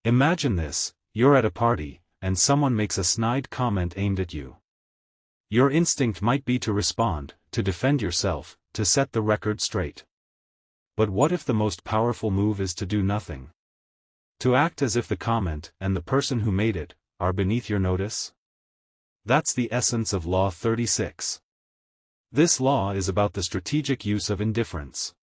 Imagine this: you're at a party, and someone makes a snide comment aimed at you. Your instinct might be to respond, to defend yourself, to set the record straight. But what if the most powerful move is to do nothing? To act as if the comment, and the person who made it, are beneath your notice? That's the essence of Law 36. This law is about the strategic use of indifference.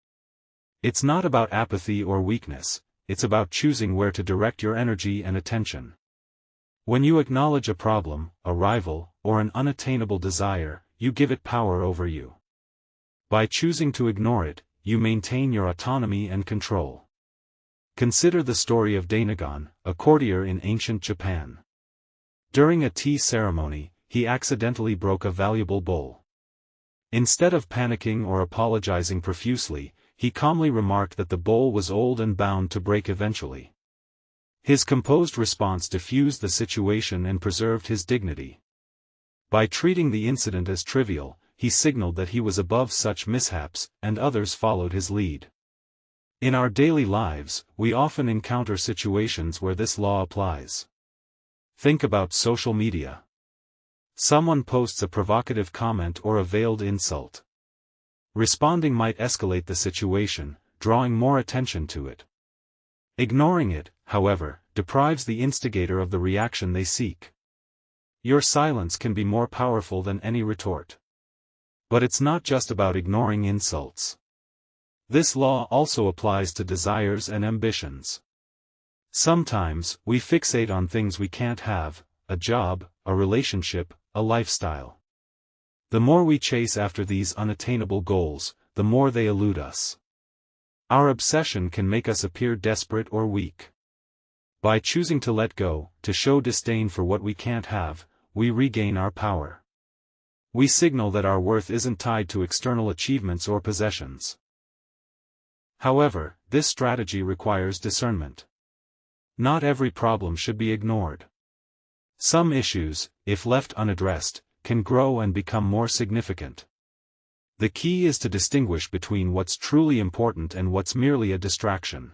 It's not about apathy or weakness, it's about choosing where to direct your energy and attention. When you acknowledge a problem, a rival, or an unattainable desire, you give it power over you. By choosing to ignore it, you maintain your autonomy and control. Consider the story of Dainagon, a courtier in ancient Japan. During a tea ceremony, he accidentally broke a valuable bowl. Instead of panicking or apologizing profusely, he calmly remarked that the bowl was old and bound to break eventually. His composed response diffused the situation and preserved his dignity. By treating the incident as trivial, he signaled that he was above such mishaps, and others followed his lead. In our daily lives, we often encounter situations where this law applies. Think about social media. Someone posts a provocative comment or a veiled insult. Responding might escalate the situation, drawing more attention to it. Ignoring it, however, deprives the instigator of the reaction they seek. Your silence can be more powerful than any retort. But it's not just about ignoring insults. This law also applies to desires and ambitions. Sometimes, we fixate on things we can't have: a job, a relationship, a lifestyle. The more we chase after these unattainable goals, the more they elude us. Our obsession can make us appear desperate or weak. By choosing to let go, to show disdain for what we can't have, we regain our power. We signal that our worth isn't tied to external achievements or possessions. However, this strategy requires discernment. Not every problem should be ignored. Some issues, if left unaddressed, can grow and become more significant. The key is to distinguish between what's truly important and what's merely a distraction.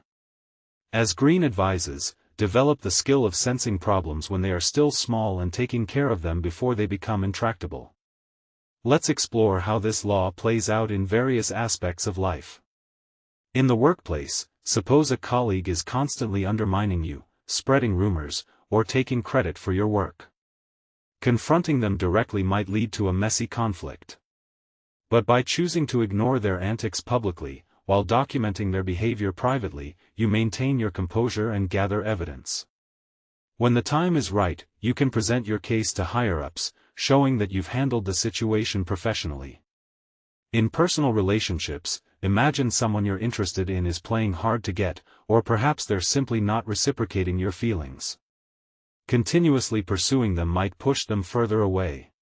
As Green advises, develop the skill of sensing problems when they are still small and taking care of them before they become intractable. Let's explore how this law plays out in various aspects of life. In the workplace, suppose a colleague is constantly undermining you, spreading rumors, or taking credit for your work. Confronting them directly might lead to a messy conflict. But by choosing to ignore their antics publicly, while documenting their behavior privately, you maintain your composure and gather evidence. When the time is right, you can present your case to higher-ups, showing that you've handled the situation professionally. In personal relationships, imagine someone you're interested in is playing hard to get, or perhaps they're simply not reciprocating your feelings. Continuously pursuing them might push them further away.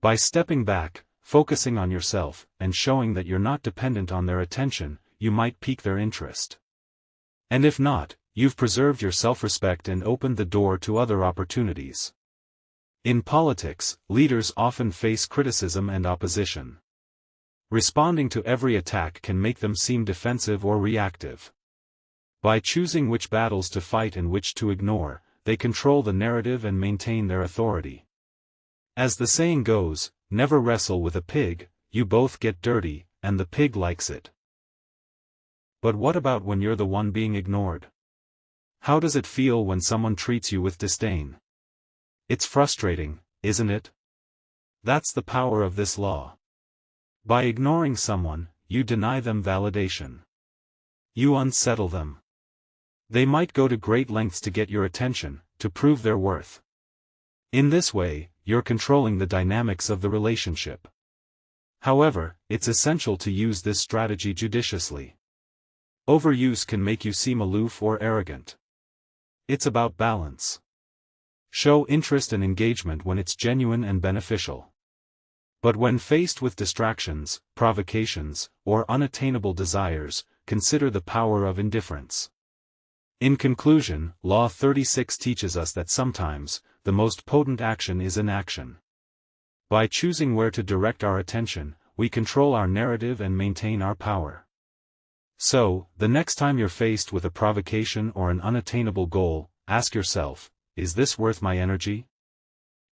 By stepping back, focusing on yourself, and showing that you're not dependent on their attention, you might pique their interest. And if not, you've preserved your self-respect and opened the door to other opportunities. In politics, leaders often face criticism and opposition. Responding to every attack can make them seem defensive or reactive. By choosing which battles to fight and which to ignore, they control the narrative and maintain their authority. As the saying goes, never wrestle with a pig, you both get dirty, and the pig likes it. But what about when you're the one being ignored? How does it feel when someone treats you with disdain? It's frustrating, isn't it? That's the power of this law. By ignoring someone, you deny them validation. You unsettle them. They might go to great lengths to get your attention, to prove their worth. In this way, you're controlling the dynamics of the relationship. However, it's essential to use this strategy judiciously. Overuse can make you seem aloof or arrogant. It's about balance. Show interest and engagement when it's genuine and beneficial. But when faced with distractions, provocations, or unattainable desires, consider the power of indifference. In conclusion, Law 36 teaches us that sometimes, the most potent action is inaction. By choosing where to direct our attention, we control our narrative and maintain our power. So, the next time you're faced with a provocation or an unattainable goal, ask yourself, is this worth my energy?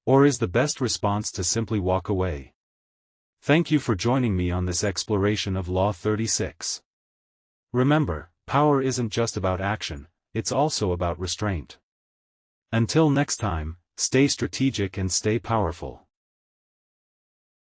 Or is the best response to simply walk away? Thank you for joining me on this exploration of Law 36. Remember, power isn't just about action, it's also about restraint. Until next time, stay strategic and stay powerful.